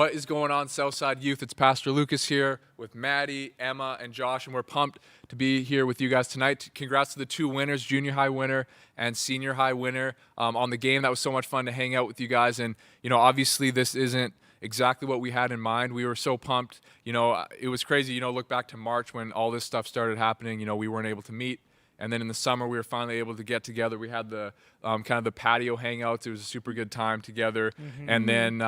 What is going on, Southside Youth? It's Pastor Lucas here with Maddie, Emma, and Josh, and we're pumped to be here with you guys tonight. Congrats to the two winners, junior high winner and senior high winner, on the game. That was so much fun to hang out with you guys. And, obviously this isn't exactly what we had in mind. We were so pumped. It was crazy, look back to March when all this stuff started happening. We weren't able to meet. And then in the summer, we were finally able to get together. We had the kind of the patio hangouts. It was a super good time together. And then,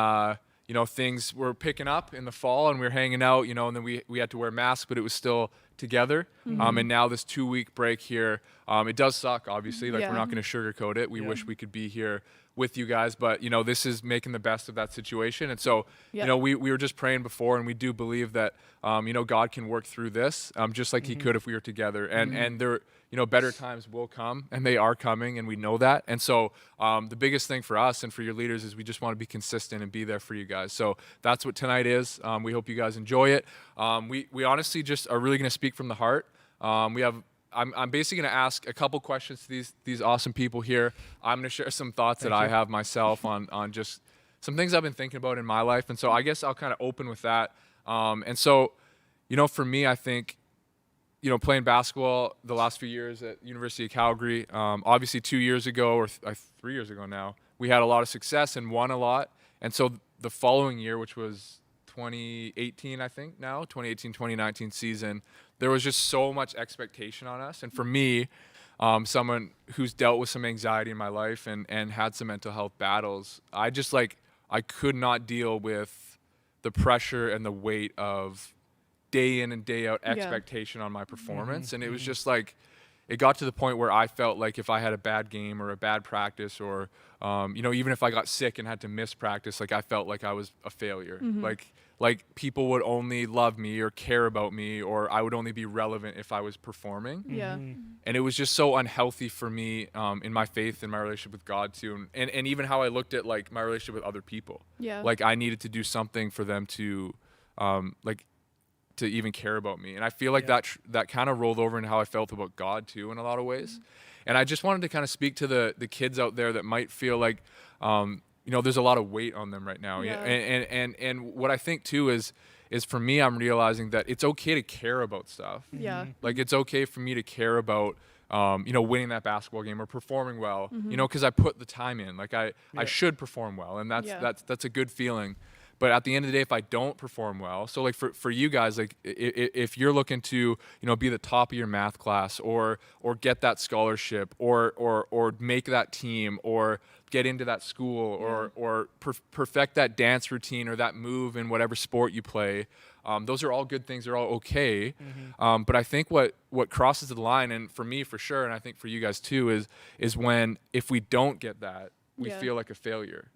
things were picking up in the fall and we were hanging out, and then we had to wear masks, but it was still together. And now this 2-week break here, it does suck, obviously. We're not going to sugarcoat it. We wish we could be here with you guys, but this is making the best of that situation. And so, we were just praying before, and we do believe that, God can work through this, just like he could if we were together. And there, better times will come, and they are coming, and we know that. And so the biggest thing for us and for your leaders is we just want to be consistent and be there for you guys. So that's what tonight is. We hope you guys enjoy it. We honestly just are really going to speak from the heart. I'm basically going to ask a couple questions to these awesome people here. I'm going to share some thoughts that I have myself on just some things I've been thinking about in my life. And so I guess I'll kind of open with that. And so, for me, I think, playing basketball the last few years at University of Calgary, obviously 2 years ago or 3 years ago now, we had a lot of success and won a lot. And so the following year, which was 2018, I think now, 2018, 2019 season, there was just so much expectation on us. And for me, someone who's dealt with some anxiety in my life and had some mental health battles, I could not deal with the pressure and the weight of day in and day out expectation on my performance. And it was just it got to the point where I felt like if I had a bad game or a bad practice or, even if I got sick and had to miss practice, I felt like I was a failure. Like people would only love me or care about me, or I would only be relevant if I was performing. And it was just so unhealthy for me, in my faith and my relationship with God too. And even how I looked at my relationship with other people. I needed to do something for them to, to even care about me. And I feel like that kind of rolled over into how I felt about God too in a lot of ways. And I just wanted to kind of speak to the kids out there that might feel like, there's a lot of weight on them right now. And what I think too is for me, I'm realizing that it's okay to care about stuff. It's okay for me to care about, winning that basketball game or performing well, because I put the time in. I should perform well, and that's a good feeling. But at the end of the day, if I don't perform well, so for you guys, if you're looking to, be the top of your math class or get that scholarship or make that team or get into that school or perfect that dance routine or that move in whatever sport you play, those are all good things. They're all okay. But I think what crosses the line, and for me for sure, and I think for you guys too, is when if we don't get that, we feel like a failure,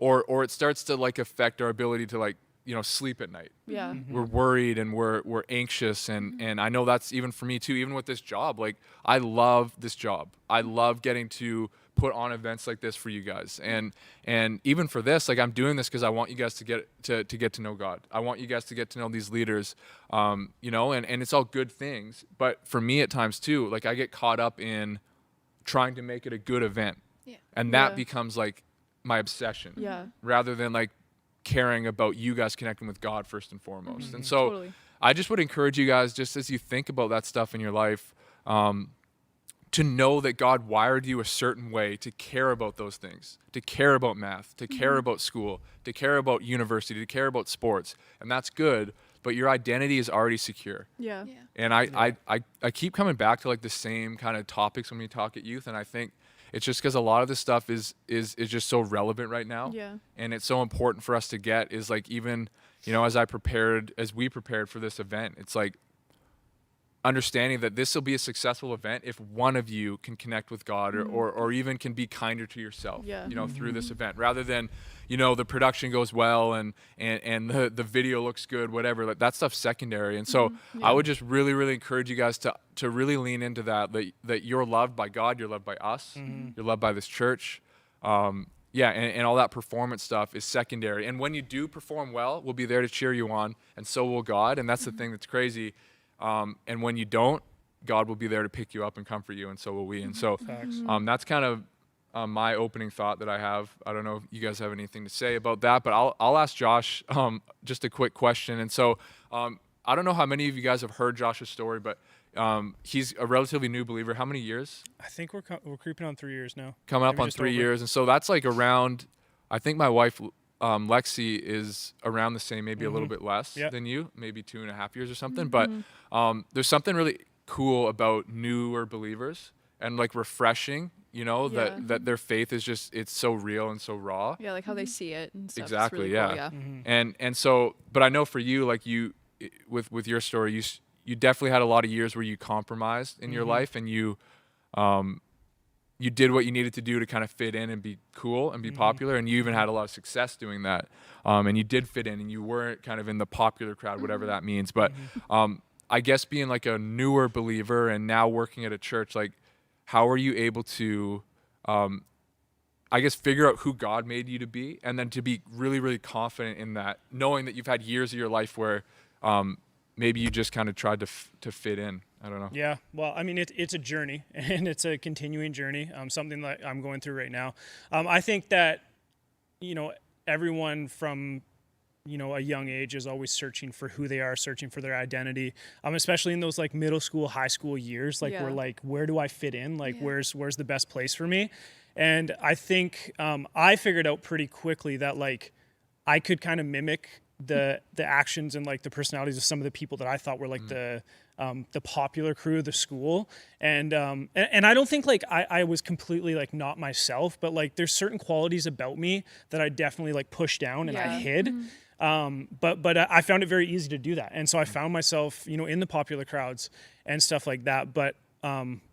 or it starts to affect our ability to sleep at night. We're worried and we're anxious, and I know that's even for me too. Even with this job, I love this job. I love getting to put on events like this for you guys, and even for this, I'm doing this because I want you guys to get to know God. I want you guys to get to know these leaders, and it's all good things. But for me at times too, I get caught up in trying to make it a good event. And that becomes my obsession, rather than caring about you guys connecting with God first and foremost. And so I just would encourage you guys, just as you think about that stuff in your life, to know that God wired you a certain way to care about those things, to care about math, to care about school, to care about university, to care about sports. And that's good, but your identity is already secure. And I keep coming back to the same kind of topics when we talk at youth, and I think it's just because a lot of this stuff is just so relevant right now. And it's so important for us to get is even, as we prepared for this event, it's understanding that this will be a successful event if one of you can connect with God or even can be kinder to yourself, through this event, rather than, the production goes well and the video looks good, whatever. That stuff's secondary. And so I would just really, really encourage you guys to really lean into that you're loved by God, you're loved by us, you're loved by this church. And all that performance stuff is secondary. And when you do perform well, we'll be there to cheer you on, and so will God. And that's the thing that's crazy. And when you don't, God will be there to pick you up and comfort you, and so will we. And so that's kind of my opening thought that I have. I don't know if you guys have anything to say about that, but I'll ask Josh just a quick question. And so I don't know how many of you guys have heard Josh's story, but he's a relatively new believer. How many years? I think we're creeping on 3 years now. Coming up Maybe on just 3 over. years. And so that's like around, I think my wife, Lexi, is around the same, maybe a little bit less Yep. than you, maybe 2.5 years or something. But there's something really cool about newer believers and like refreshing, you know, Yeah. that their faith is just, it's so real and so raw. Yeah, like how they see it and stuff. It's Exactly, really cool, yeah. yeah. And so, but I know for you, like with your story, you definitely had a lot of years where you compromised in your life, and you did what you needed to do to kind of fit in and be cool and be popular, and you even had a lot of success doing that. And you did fit in, and you weren't kind of in the popular crowd, whatever that means. But I guess being like a newer believer and now working at a church, like how are you able to I guess figure out who God made you to be, and then to be really, really confident in that, knowing that you've had years of your life where maybe you just kind of tried to fit in. I don't know. Yeah, well, I mean, it's a journey, and it's a continuing journey, something that I'm going through right now. I think that, everyone from, a young age is always searching for who they are, searching for their identity, especially in those like middle school, high school years, like Yeah. we're like, where do I fit in? Like, Yeah. where's the best place for me? And I think I figured out pretty quickly that like I could kind of mimic the actions and like the personalities of some of the people that I thought were like the popular crew of the school. And I don't think like I was completely like not myself, but like there's certain qualities about me that I definitely like pushed down and I Yeah. hid. But I found it very easy to do that. And so I found myself, in the popular crowds and stuff like that. But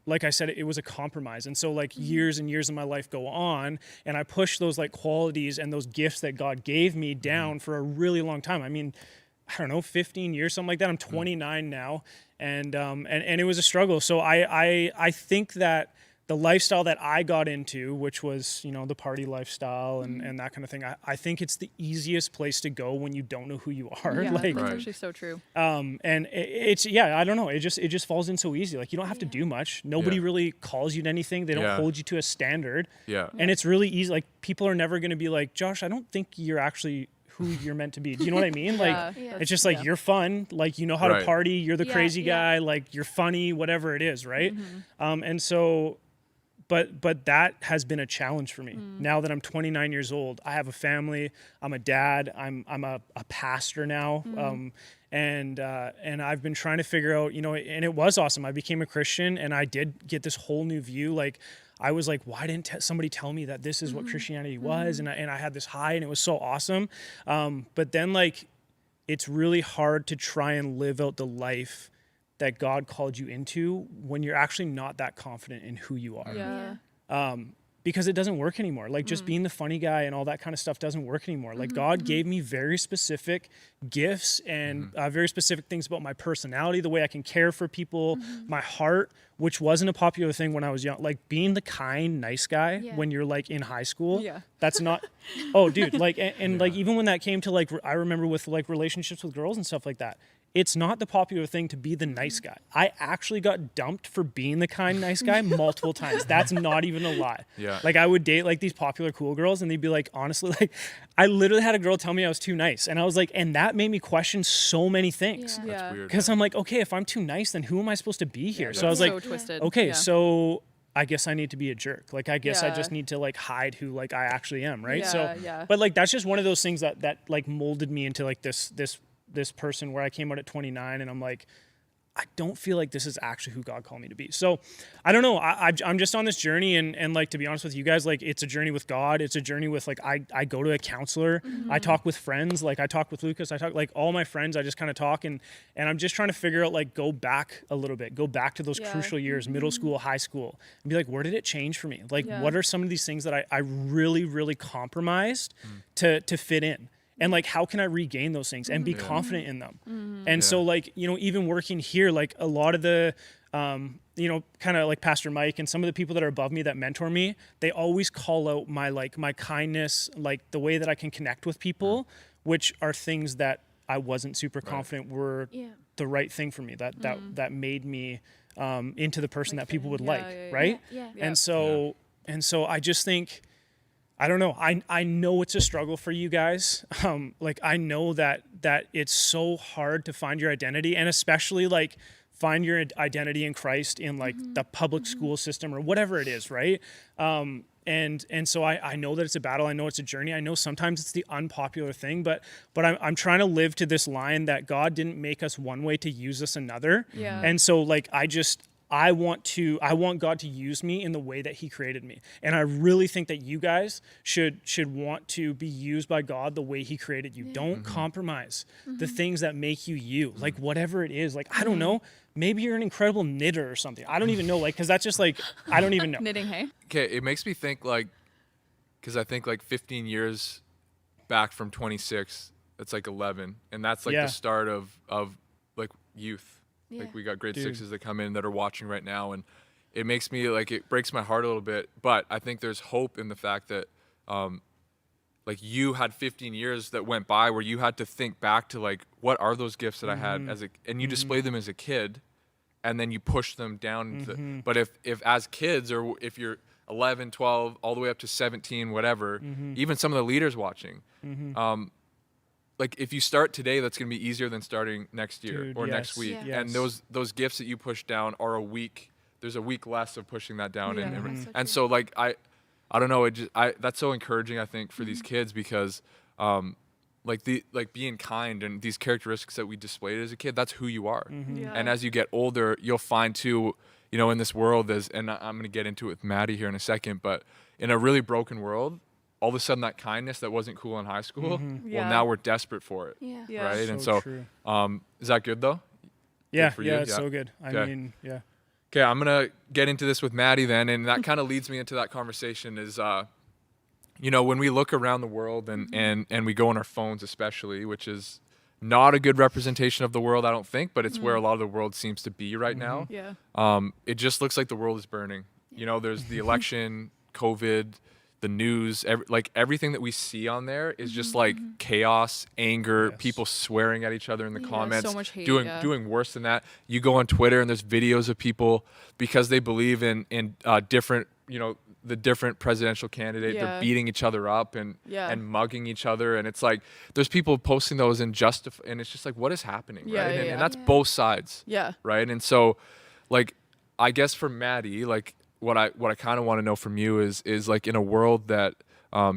like I said, it was a compromise. And so like years and years of my life go on, and I push those like qualities and those gifts that God gave me down for a really long time. I mean, I don't know, 15 years, something like that. I'm 29 now. And it was a struggle. So I think that the lifestyle that I got into, which was, the party lifestyle and that kind of thing, I think it's the easiest place to go when you don't know who you are. Yeah, Like, that's Right. actually so true. and it's I don't know. It just falls in so easy. Like you don't have to do much. Nobody Yeah. really calls you to anything. They don't Yeah. hold you to a standard. Yeah. And it's really easy. Like people are never going to be like, Josh, I don't think you're actually who you're meant to be. Do you know what I mean? Like Yeah. it's just like Yeah. you're fun. Like you know how Right. to party. You're the Yeah, crazy yeah. guy. Like you're funny. Whatever it is, right? And so. But that has been a challenge for me. Now that I'm 29 years old, I have a family. I'm a dad. I'm a pastor now. And I've been trying to figure out, and it was awesome. I became a Christian, and I did get this whole new view. Like I was like, why didn't somebody tell me that this is what Christianity was? And I had this high, and it was so awesome. But then like, it's really hard to try and live out the life that God called you into when you're actually not that confident in who you are. Yeah. Because it doesn't work anymore. Like just being the funny guy and all that kind of stuff doesn't work anymore. Like God gave me very specific gifts and very specific things about my personality, the way I can care for people, my heart, which wasn't a popular thing when I was young. Like being the kind, nice guy Yeah. when you're like in high school. Yeah. That's not, oh dude, like, and like even when that came to like, I remember with like relationships with girls and stuff like that, it's not the popular thing to be the nice guy. I actually got dumped for being the kind, nice guy multiple times. That's not even a lie. Yeah. Like I would date like these popular cool girls and they'd be like, honestly, like I literally had a girl tell me I was too nice. And I was like, and that made me question so many things. Yeah. That's weird. Because I'm like, okay, if I'm too nice, then who am I supposed to be here? So I was That's like, so twisted. okay, Yeah. so I guess I need to be a jerk. Like I guess I Yeah. just need to like hide who like I actually am, right? Yeah, So yeah. but like that's just one of those things that like molded me into like this person where I came out at 29 and I'm like, I don't feel like this is actually who God called me to be. So I don't know. I'm just on this journey and like, to be honest with you guys, like it's a journey with God. It's a journey with like, I go to a counselor. I talk with friends. Like I talk with Lucas. I talk like all my friends. I just kind of talk and I'm just trying to figure out like, go back a little bit, go back to those Yeah. crucial years, middle school, high school, and be like, where did it change for me? Like, Yeah. what are some of these things that I really, really compromised to fit in? And like, how can I regain those things and be confident in them? And so like, even working here, like a lot of the, kind of like Pastor Mike and some of the people that are above me that mentor me, they always call out my kindness, like the way that I can connect with people, which are things that I wasn't super confident were Yeah. the right thing for me, that made me into the person that people would Yeah, like, yeah, yeah. right? Yeah. And so And so I just think, I don't know. I know it's a struggle for you guys. Like I know that it's so hard to find your identity, and especially like find your identity in Christ in like the public school system or whatever it is, right? And so I know that it's a battle. I know it's a journey. I know sometimes it's the unpopular thing, but I'm trying to live to this line that God didn't make us one way to use us another. Yeah. And so like I want God to use me in the way that he created me. And I really think that you guys should want to be used by God the way he created you. Don't compromise the things that make you you. Like whatever it is, like I don't know, maybe you're an incredible knitter or something. I don't even know, like, cuz that's just like I don't even know. Knitting, hey? Okay, it makes me think like, because I think like 15 years back from 26, that's like 11, and that's like Yeah. the start of like youth. Yeah. Like we got grade Dude. 6s that come in that are watching right now, and it makes me like, it breaks my heart a little bit. But I think there's hope in the fact that like you had 15 years that went by where you had to think back to like, what are those gifts that I had as a, and you display them as a kid, and then you push them down. But if as kids, or if you're 11, 12, all the way up to 17, whatever, even some of the leaders watching, like if you start today, that's going to be easier than starting next year Dude, or yes. next week. Yeah. And Yes. those gifts that you push down are a week. There's a week less of pushing that down. Yeah. And, That's so and true. so like, I don't know. That's so encouraging, I think, for these kids, because like being kind and these characteristics that we displayed as a kid, that's who you are. Yeah. And as you get older, you'll find too, you know, in this world, and I'm going to get into it with Maddie here in a second, but in a really broken world, all of a sudden that kindness that wasn't cool in high school, Yeah. well, now we're desperate for it. Yeah. Yeah. Right. So And so, true. is that good though? Yeah, for yeah, you? it's Yeah. so good. I Okay. mean, yeah. Okay, I'm gonna get into this with Maddie then, and that kind of leads me into that conversation. Is you know, when we look around the world and we go on our phones, especially, which is not a good representation of the world, I don't think, but it's where a lot of the world seems to be right now. Yeah. It just looks like the world is burning. You know, there's the election, COVID, the news, everything that we see on there is just like chaos, anger, Yes. people swearing at each other in the Yeah, comments, so much hate, doing yeah. doing worse than that. You go on Twitter and there's videos of people, because they believe in different, you know, the different presidential candidate, they're Yeah. beating each other up and Yeah. mugging each other, and it's like there's people posting those and it's just like, what is happening, Yeah, right? yeah, And yeah. that's Yeah. both sides, Yeah. right? And so, like, I guess for Maddie, like what I kind of want to know from you is like, in a world that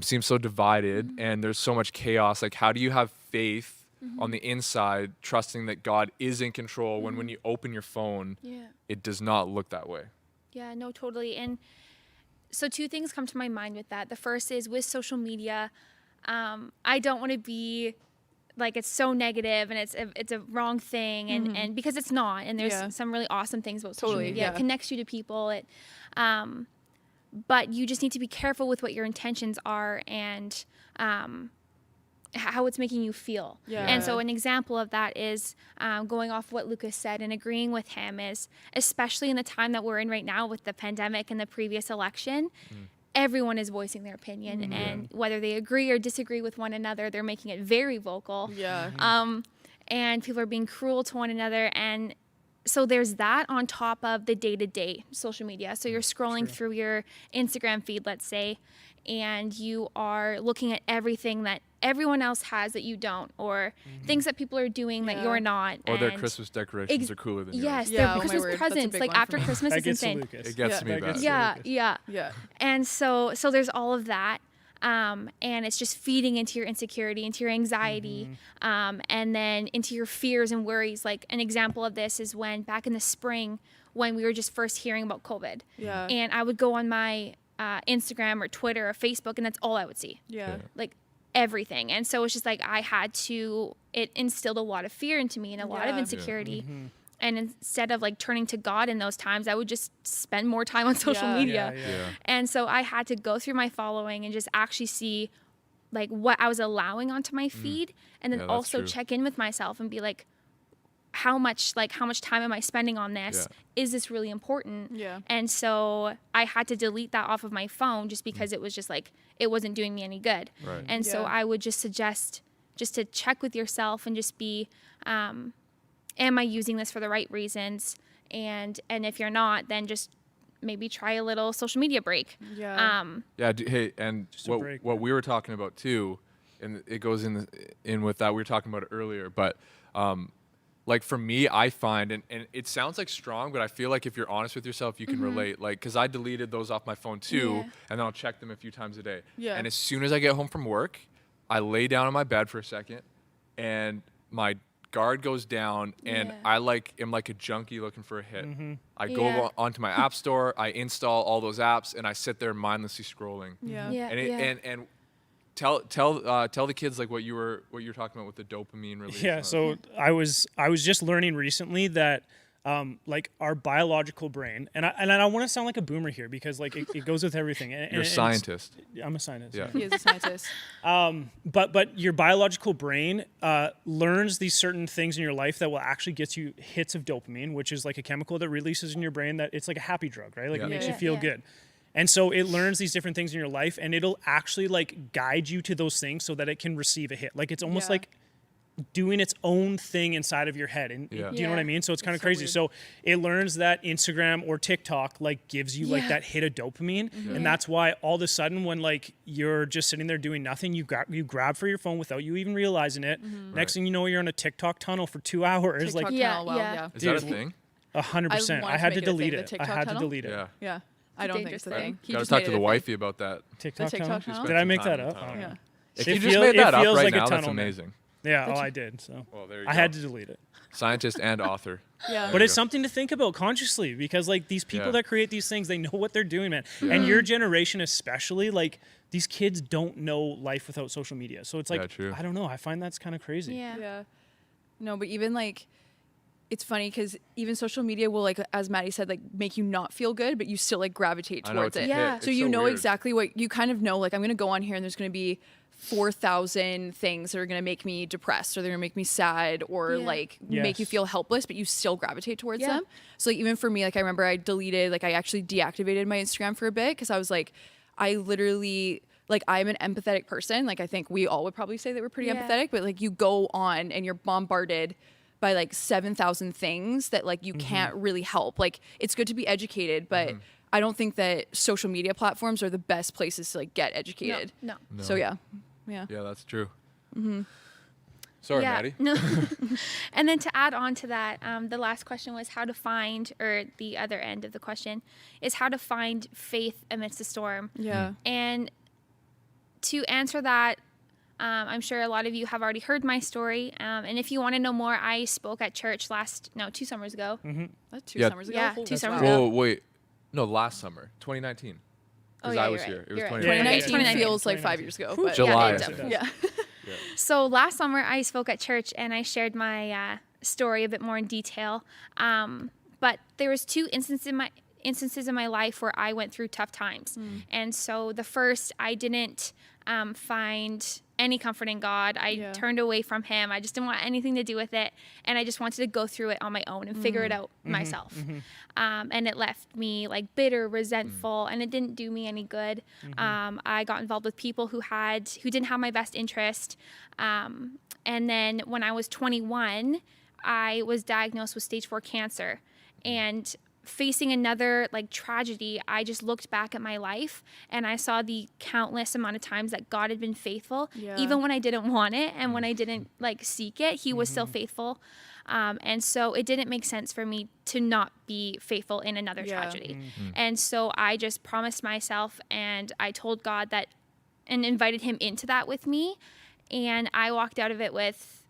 seems so divided and there's so much chaos, like how do you have faith on the inside, trusting that God is in control when you open your phone, Yeah. it does not look that way? Yeah, no, totally. And so two things come to my mind with that. The first is with social media, I don't want to be like, it's so negative and it's a wrong thing, and because it's not, and there's Yeah. some really awesome things about social Totally, media. It yeah. connects you to people. But you just need to be careful with what your intentions are, and how it's making you feel. Yeah. And so an example of that is going off what Lucas said and agreeing with him is, especially in the time that we're in right now with the pandemic and the previous election, everyone is voicing their opinion, and whether they agree or disagree with one another, they're making it very vocal. Yeah. And people are being cruel to one another, and so there's that on top of the day-to-day social media. So you're scrolling through your Instagram feed, let's say, and you are looking at everything that everyone else has that you don't, or things that people are doing that Yeah. you're not. Or their and Christmas decorations Ex- are cooler than yours. Yes, Yeah, their oh my Christmas word, that's a presents, big like one for after me. Christmas That is gets to insane. Lucas. It gets Yeah. to me That bad. gets to Yeah, Lucas. yeah. Yeah. And so there's all of that. And it's just feeding into your insecurity, into your anxiety, and then into your fears and worries. Like an example of this is when back in the spring, when we were just first hearing about COVID, Yeah. and I would go on my Instagram or Twitter or Facebook, and that's all I would see, Yeah. like everything. And so it's just like it instilled a lot of fear into me and a lot of Yeah. insecurity. And instead of like turning to God in those times, I would just spend more time on social Yeah. media. Yeah. And so I had to go through my following and just actually see like what I was allowing onto my feed, and then Yeah, that's also true. check in with myself and be like, how much time am I spending on this? Is this really important? Yeah. And so I had to delete that off of my phone just because it was just like, it wasn't doing me any good. Right. And so Yeah. I would just suggest just to check with yourself and just be, am I using this for the right reasons? And if you're not, then just maybe try a little social media break. Yeah. Yeah. Hey, and a break, what we were talking about too, and it goes in with that. We were talking about it earlier, but like for me, I find, and it sounds like strong, but I feel like if you're honest with yourself, you can relate. Like, because I deleted those off my phone too, Yeah. and then I'll check them a few times a day. Yeah. And as soon as I get home from work, I lay down on my bed for a second, and my guard goes down, and Yeah. I am like a junkie looking for a hit. I go Yeah. onto my app store, I install all those apps, and I sit there mindlessly scrolling. Yeah. Yeah. And tell the kids like what you were talking about with the dopamine release. Yeah, so I was just learning recently that like our biological brain, and I don't want to sound like a boomer here because like it goes with everything. And You're a it's- scientist. I'm a scientist. Yeah. He is a scientist. But your biological brain learns these certain things in your life that will actually get you hits of dopamine, which is like a chemical that releases in your brain that it's like a happy drug, right? Like Yeah. it makes Yeah. you feel Yeah. good. And so it learns these different things in your life, and it'll actually like guide you to those things so that it can receive a hit. Like it's almost Yeah. like doing its own thing inside of your head. And Yeah. do you know what I Yeah. mean? So it's kind of so crazy. weird. So it learns that Instagram or TikTok like gives you like Yeah. that hit of dopamine. Mm-hmm. And that's why all of a sudden when like you're just sitting there doing nothing, you grab for your phone without you even realizing it. Mm-hmm. Next thing you know, you're in a TikTok tunnel for 2 hours. TikTok Like Yeah, tunnel, wow, yeah. yeah. Is that a Dude, thing? 100%. wanted I to had to make it a thing, delete the it. I TikTok had to tunnel? delete it. Yeah. Yeah. I don't think dangerous it's a thing. thing. He Gotta just talk made to it the a thing. wifey about that. TikTok TikTok tunnel? tunnel? Did I Spend make some that time in up? the I don't tunnel. know. If It you just feel- made it that up feels right like a now, that's tunnel, man. amazing. Yeah, I did. So Well, there you I go. had to delete it. Scientist and author. Yeah. But you it's go. something to think about consciously because like these people Yeah. that create these things, they know what they're doing, man. Yeah. And your generation especially, like these kids don't know life without social media. So it's like Yeah, true. I don't know. I find that's kind of crazy. Yeah. Yeah. No, but even like, it's funny because even social media will like, as Maddie said, like make you not feel good, but you still like gravitate I know, towards it's a it. hit. Yeah. It's So you know weird. exactly what you kind of know. Like I'm gonna go on here and there's gonna be 4,000 things that are gonna make me depressed or they're gonna make me sad or Yeah. like make you Yes. feel helpless, but you still gravitate towards Yeah. them. So like, even for me, like I remember I actually deactivated my Instagram for a bit because I was like, I literally like I'm an empathetic person. Like I think we all would probably say that we're pretty Yeah. empathetic, but like you go on and you're bombarded by like 7,000 things that like you can't really help. Like it's good to be educated, but I don't think that social media platforms are the best places to like get educated. No. So yeah. Yeah. Yeah, that's true. Sorry, Yeah. Maddie. No. And then to add on to that, the last question was how to find, or the other end of the question is how to find faith amidst the storm. Yeah. And to answer that, I'm sure a lot of you have already heard my story. And if you want to know more, I spoke at church 2 summers ago. That's 2 Yeah. summers ago. Yeah, Holy 2 wow. summers ago. Whoa, wait. No, last summer, 2019. Oh, Because yeah, I you're was right. here. It was You're right. 2019. 2019 2019. feels like 5 years ago. But July. Yeah, Yes, it definitely. does. yeah. So last summer, I spoke at church and I shared my story a bit more in detail. But there was 2 instances in my life where I went through tough times. And so the first, I didn't find any comfort in God. I Yeah. turned away from Him. I just didn't want anything to do with it. And I just wanted to go through it on my own and figure it out myself. And it left me like bitter, resentful, and it didn't do me any good. I got involved with people who didn't have my best interest. And then when I was 21, I was diagnosed with stage 4 cancer. And facing another like tragedy, I just looked back at my life and I saw the countless amount of times that God had been faithful, Yeah. even when I didn't want it and when I didn't like seek it, He was still faithful. And so it didn't make sense for me to not be faithful in another Yeah. tragedy. And so I just promised myself and I told God that and invited Him into that with me. And I walked out of it with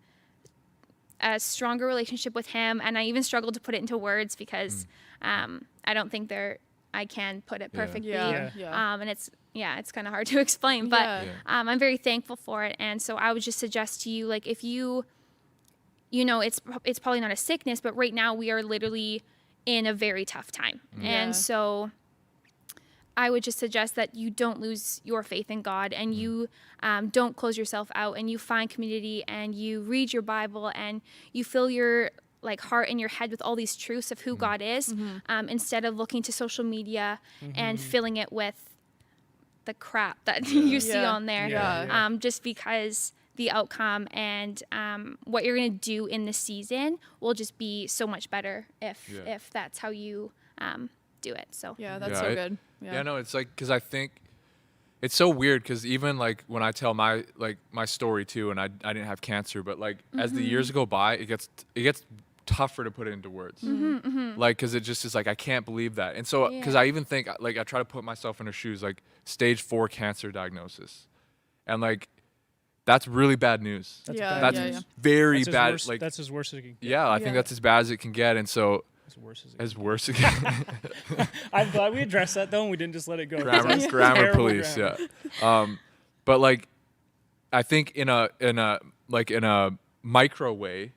a stronger relationship with Him. And I even struggled to put it into words because I don't think I can put it Yeah. perfectly. Yeah. Yeah. And it's kind of hard to explain, but Yeah. Yeah. I'm very thankful for it. And so I would just suggest to you, like, if you know, it's probably not a sickness, but right now we are literally in a very tough time. Yeah. And so I would just suggest that you don't lose your faith in God and you don't close yourself out and you find community and you read your Bible and you fill your like heart and your head with all these truths of who God is instead of looking to social media and filling it with the crap that you see Yeah. on there. Yeah. Just because the outcome and what you're going to do in the season will just be so much better if Yeah. that's how you do it. So Yeah, that's Yeah, so it- good. Yeah, no, it's like because I think it's so weird because even like when I tell my story too, and I didn't have cancer, but like as the years go by, it gets tougher to put it into words. Like because it just is like I can't believe that, and so because Yeah. I even think like I try to put myself in her shoes, like stage 4 cancer diagnosis, and like that's really bad news. That's Yeah, bad. That's yeah. very That's as bad. worse- Like that's as worse as it can get. yeah, I think Yeah. that's as bad as it can get, and so As worse as it as worse again. I'm glad we addressed that though, and we didn't just let it go. grammar, grammar Terrible police, grammar. yeah. But like, I think in a micro way,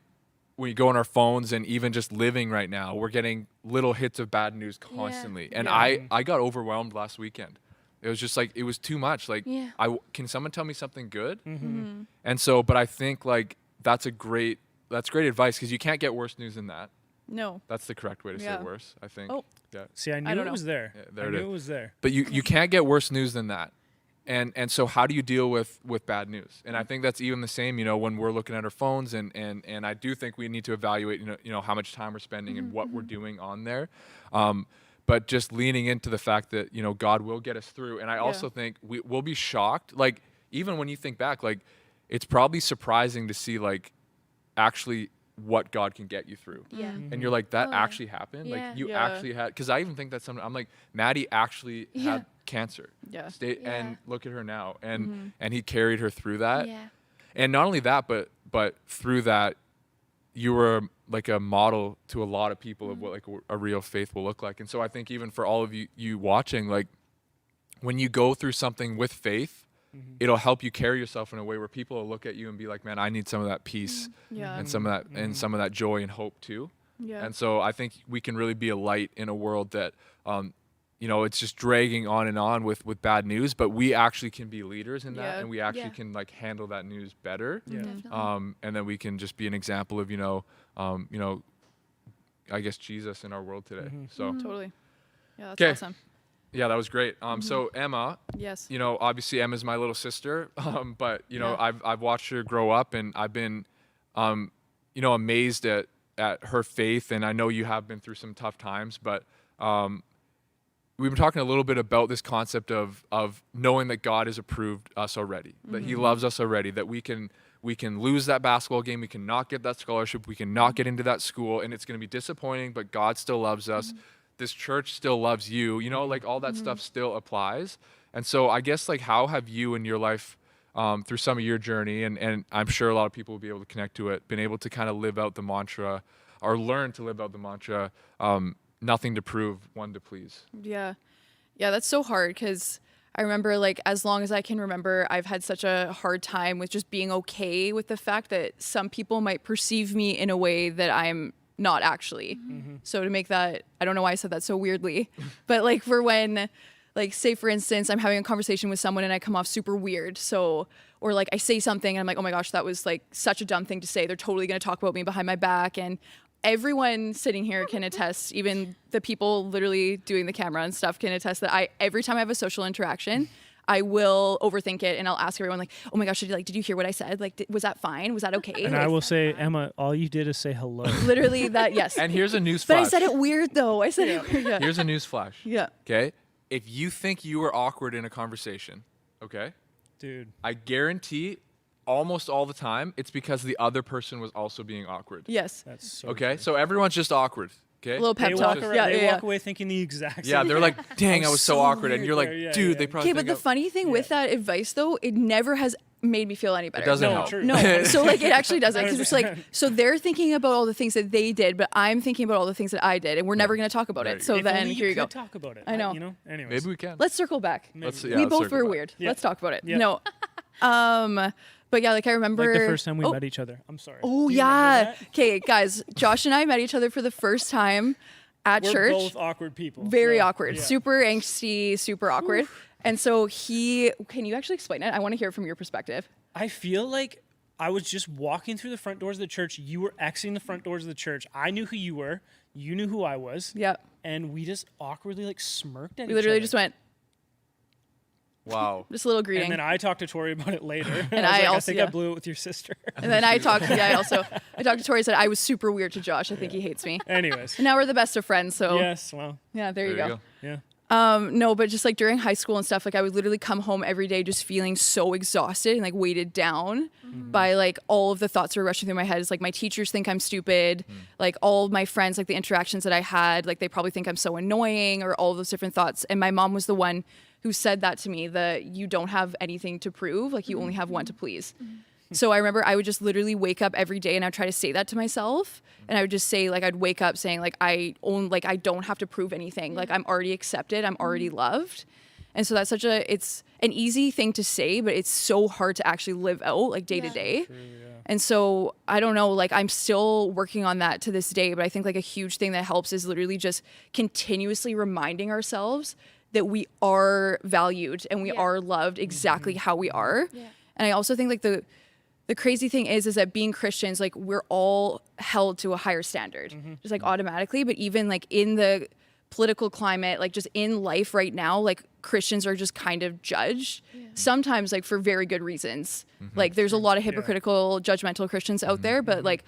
when you go on our phones and even just living right now, we're getting little hits of bad news constantly. And Yeah. I got overwhelmed last weekend. It was just like it was too much. Like, Yeah. can someone tell me something good? Mm-hmm. And so, but I think like that's great advice because you can't get worse news than that. No. That's the correct way to say Yeah. worse, I think. Oh. Yeah. See, I knew don't it know. was there. Yeah, there I it knew is. it was there. But you can't get worse news than that. And so how do you deal with bad news? And I think that's even the same, when we're looking at our phones and I do think we need to evaluate, how much time we're spending and what we're doing on there. But just leaning into the fact that, God will get us through. And I also think we'll be shocked. Like, even when you think back, like, it's probably surprising to see, like, actually what God can get you through. yeah. And you're like, that Oh, yeah. actually happened? Yeah. Like, you Yeah. actually had, because I even think that I'm like, Maddie actually Yeah. had cancer. Yeah. And Yeah. look at her now. And he carried her through that. Yeah. And not only that, but through that, you were like a model to a lot of people of what like a real faith will look like. And so I think even for all of you watching, like when you go through something with faith, it'll help you carry yourself in a way where people will look at you and be like, man, I need some of that peace Yeah. and some of that and some of that joy and hope too. Yeah. And so I think we can really be a light in a world that, it's just dragging on and on with bad news, but we actually can be leaders in that, Yeah. and we actually Yeah. can like handle that news better. Yeah. Definitely. And then we can just be an example of, I guess Jesus in our world today. So Totally. Yeah, that's 'Kay. awesome. yeah, that was great. So Emma, Yes. obviously Emma's my little sister, but Yeah. I've watched her grow up, and I've been, amazed at her faith, and I know you have been through some tough times, but we've been talking a little bit about this concept of knowing that God has approved us already, that He loves us already, that we can lose that basketball game, we can not get that scholarship, we can not get into that school, and it's going to be disappointing, but God still loves us. This church still loves you, like all that stuff still applies. And so I guess like how have you in your life through some of your journey, and I'm sure a lot of people will be able to connect to it, been able to kind of live out the mantra or learn to live out the mantra, nothing to prove, one to please. Yeah. Yeah, that's so hard because I remember, like, as long as I can remember, I've had such a hard time with just being okay with the fact that some people might perceive me in a way that I'm not actually. So to make that, I don't know why I said that so weirdly, but like for when, like, say for instance, I'm having a conversation with someone and I come off super weird. So, or like I say something and I'm like, oh my gosh, that was like such a dumb thing to say. They're totally going to talk about me behind my back. And everyone sitting here can attest, even the people literally doing the camera and stuff can attest that every time I have a social interaction, I will overthink it and I'll ask everyone like, oh my gosh, did you hear what I said? Like, was that fine? Was that okay? And Like, I will say, Emma, all you did is say hello. literally that, yes. And here's a news But flash. I said it weird though. I said it weird. Yeah. Here's a news flash. Yeah. Okay? If you think you were awkward in a conversation, okay? Dude. I guarantee almost all the time it's because the other person was also being awkward. Yes. That's so Okay? true. So everyone's just awkward. Okay? A little They pep talk. walk, around, Yeah, they yeah, walk yeah. away thinking the exact same Yeah, they're like, dang, I was so so awkward. And weird you're like, there. Yeah, dude, yeah. they probably Okay, but think the funny thing with that advice though, it never has made me feel any better. it doesn't No, help. true. No, so like it actually doesn't because it's 100%. like so they're thinking about all the things that they did, but I'm thinking about all the things that I did, and we're never going to talk about There it. you So If then only here you go. could talk about it. I know. Anyways. Maybe we can. Let's circle back. Let's Maybe. We let's both circle were back. weird. Yeah. Let's talk about it. Yeah. No, but yeah, like I remember Like the first time we oh, met each other. I'm sorry. Oh Do you yeah. remember that? Okay, guys, Josh and I met each other for the first time at We're church. both awkward people. Very so, awkward, yeah. super angsty, super awkward. And so can you actually explain it? I want to hear it from your perspective. I feel like I was just walking through the front doors of the church. You were exiting the front doors of the church. I knew who you were. You knew who I was. Yep. And we just awkwardly like smirked at We each literally other. just went, Wow. Just a little greeting. And then I talked to Tori about it later. And I was I like, also- I think yeah. I blew it with your sister. And then I talked to Tori, said I was super weird to Josh. I think he hates me. Anyways. And now we're the best of friends. So Yes. Well. yeah, there you go. Yeah. No, but just like during high school and stuff, like I would literally come home every day just feeling so exhausted and like weighted down by like all of the thoughts that were rushing through my head. It's like my teachers think I'm stupid, like all of my friends, like the interactions that I had, like they probably think I'm so annoying or all those different thoughts. And my mom was the one who said that to me, that you don't have anything to prove, like you only have one to please. So I remember I would just literally wake up every day and I'd try to say that to myself. And I would just say, like, I'd wake up saying, like, I don't have to prove anything. Like, I'm already accepted. I'm already loved. And so that's it's an easy thing to say, but it's so hard to actually live out, like, day to day. And so I don't know, like, I'm still working on that to this day. But I think, like, a huge thing that helps is literally just continuously reminding ourselves that we are valued and we are loved exactly how we are. And I also think, like, the crazy thing is that being Christians, like we're all held to a higher standard, just like automatically. But even like in the political climate, like just in life right now, like Christians are just kind of judged sometimes, like for very good reasons. Like there's a lot of hypocritical, judgmental Christians out there, but like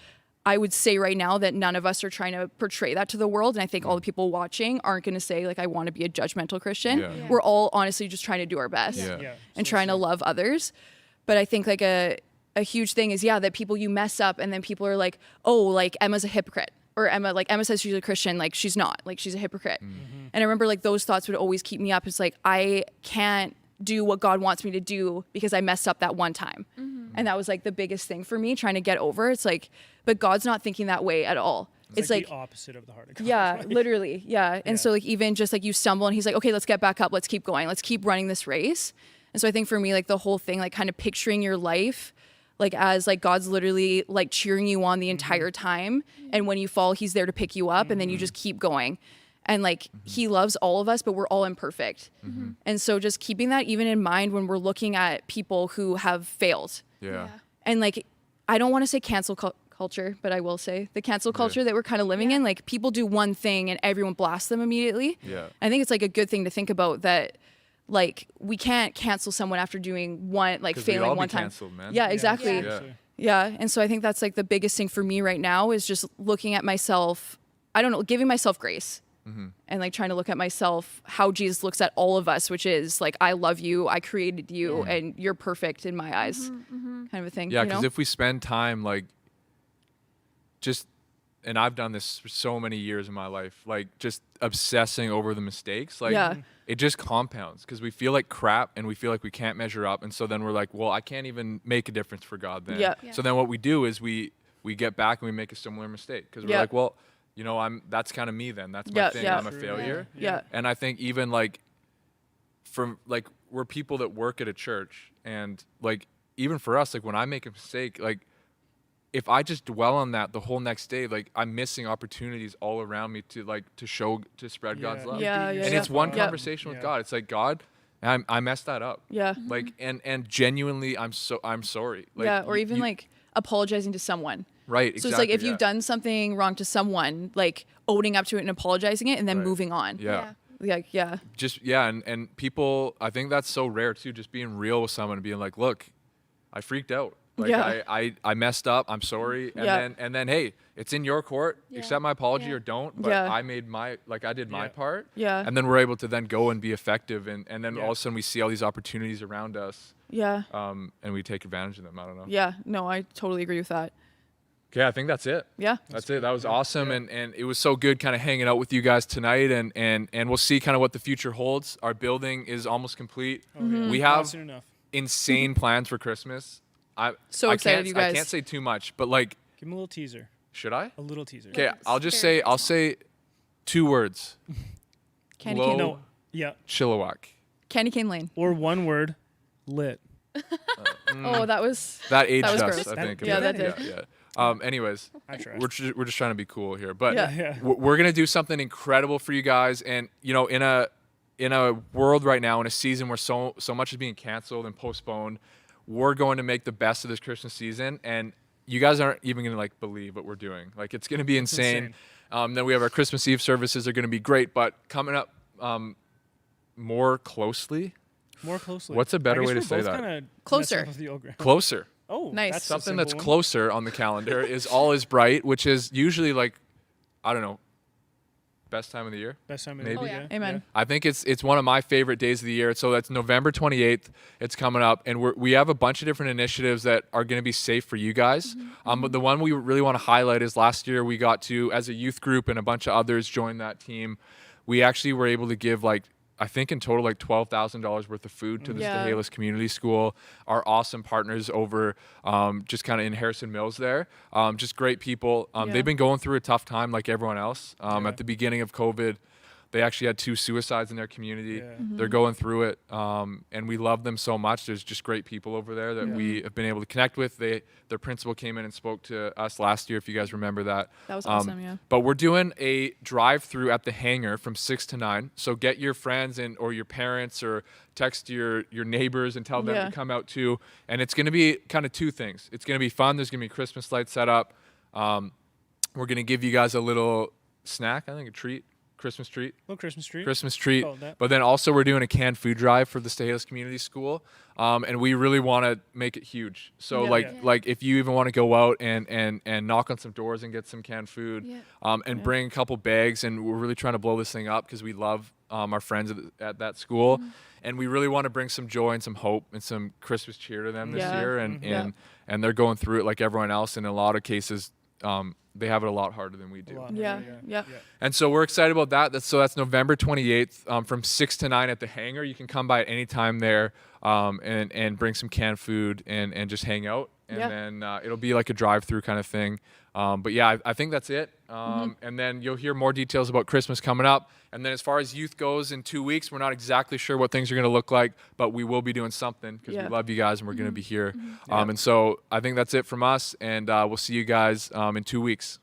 I would say right now that none of us are trying to portray that to the world. And I think all the people watching aren't going to say like, I want to be a judgmental Christian. We're all honestly just trying to do our best and trying to love others. But I think like a huge thing is, that people, you mess up and then people are like, oh, like Emma's a hypocrite. Or Emma says she's a Christian, like she's not, like she's a hypocrite. And I remember like those thoughts would always keep me up. It's like, I can't do what God wants me to do because I messed up that one time. And that was like the biggest thing for me, trying to get over. It's like, but God's not thinking that way at all. It's like the opposite of the heart of God. yeah, literally. Yeah. And so like even just like you stumble and he's like, okay, let's get back up. Let's keep going. Let's keep running this race. And so I think for me, like the whole thing, like kind of picturing your life like as like God's literally like cheering you on the entire time. And when you fall, he's there to pick you up and then you just keep going. And like he loves all of us, but we're all imperfect. And so just keeping that even in mind when we're looking at people who have failed. Yeah. And like, I don't want to say cancel culture, but I will say the cancel culture that we're kind of living in, like people do one thing and everyone blasts them immediately. Yeah. I think it's like a good thing to think about that. Like we can't cancel someone after doing one, like failing one time. Canceled, man. Yeah, exactly. Yeah. Yeah. And so I think that's like the biggest thing for me right now is just looking at myself, I don't know, giving myself grace and like trying to look at myself how Jesus looks at all of us, which is like, I love you, I created you, and you're perfect in my eyes, kind of a thing. Yeah, you because know? if we spend time like just, and I've done this for so many years in my life, like just obsessing over the mistakes, like Yeah. it just compounds because we feel like crap and we feel like we can't measure up. And so then we're like, well, I can't even make a difference for God then. Yeah. So then what we do is we get back and we make a similar mistake because we're Yeah. like, well, you know, that's kind of me then. That's my Yeah, thing. yeah. I'm a failure. Yeah. And I think even like from like we're people that work at a church and like even for us, like when I make a mistake, like if I just dwell on that the whole next day, like I'm missing opportunities all around me to spread God's love. Yeah, yeah, And yeah. it's one Yeah. conversation with God. It's like, God, I messed that up. Yeah. Like and genuinely I'm sorry. Like, yeah. Or even you- like apologizing to someone. right. So it's like if exactly, you've done something wrong to someone, like owning up to it and apologizing it and then Right. moving on. Yeah. Like, yeah. Just and people, I think that's so rare too, just being real with someone and being like, look, I freaked out. Like Yeah. I messed up, I'm sorry. Yeah. And then hey, it's in your court. Accept my apology or don't. But Yeah. I made I did my part. Yeah. And then we're able to then go and be effective and then Yeah. all of a sudden we see all these opportunities around us. Yeah. And we take advantage of them. I don't know. Yeah. No, I totally agree with that. Okay, I think that's it. Yeah. That's it. That was awesome, and it was so good kind of hanging out with you guys tonight, and we'll see kind of what the future holds. Our building is almost complete. We Not have soon enough. insane plans for Christmas. So excited, you guys. I can't say too much, but like, Give him a little teaser. should I? A little teaser. Okay, Very I'll say 2 words. Candy Low cane. No. Yeah. Chilliwack. Candy cane lane. Or one word, lit. Oh, that was. That aged was us, gross. I think. a Yeah, bit. that did. Yeah. Anyways, I tried. we're just trying to be cool here, but Yeah. Yeah. we're gonna do something incredible for you guys, and you know, in a world right now, in a season where so much is being canceled and postponed, we're going to make the best of this Christmas season, and you guys aren't even gonna like believe what we're doing. Like it's gonna be insane. Then we have our Christmas Eve services are gonna be great, but coming up more closely. More closely. What's a better I guess way to we're say both that? kinda Closer. messed up with the old ground. Closer. Oh, Nice. That's a Something that's simple one. closer on the calendar is All Is Bright, which is usually like, I don't know, best time of the year. Best time of Maybe. the year. Oh, yeah. Amen. I think it's one of my favorite days of the year. So that's November 28th. It's coming up, and we have a bunch of different initiatives that are going to be safe for you guys. But the one we really want to highlight is last year we got to, as a youth group and a bunch of others joined that team, we actually were able to give like, I think in total like $12,000 worth of food to the Yeah. Stehalis Community School. Our awesome partners over just kind of in Harrison Mills there. Just great people. Yeah. They've been going through a tough time like everyone else. Yeah. At the beginning of COVID, they actually had 2 suicides in their community. Yeah. They're going through it, and we love them so much. There's just great people over there that we have been able to connect with. Their principal came in and spoke to us last year, if you guys remember that. That was awesome, yeah. But we're doing a drive-through at the hangar from 6 to 9. So get your friends and or your parents or text your neighbors and tell them Yeah. to come out too. And it's going to be kind of 2 things. It's going to be fun. There's going to be Christmas lights set up. We're going to give you guys a little snack, I think a treat. Christmas treat. Little Christmas tree. Christmas treat. Called that. But then also we're doing a canned food drive for the Stehalis Community School, and we really want to make it huge. So Yeah. like if you even want to go out and knock on some doors and get some canned food, Yeah. and bring a couple bags, and we're really trying to blow this thing up because we love our friends at that school, and we really want to bring some joy and some hope and some Christmas cheer to them this Yeah. year, and Yeah. and they're going through it like everyone else, and in a lot of cases. They have it a lot harder than we do. A lot Yeah. harder, Yeah. And so we're excited about that. That's November 28th from 6 to 9 at the hangar. You can come by at any time there and bring some canned food and just hang out. And Yeah. then it'll be like a drive-through kind of thing. But yeah, I think that's it. And then you'll hear more details about Christmas coming up. And then as far as youth goes in 2 weeks, we're not exactly sure what things are going to look like, but we will be doing something because Yeah. we love you guys and we're going to be here. And so I think that's it from us. And we'll see you guys in 2 weeks.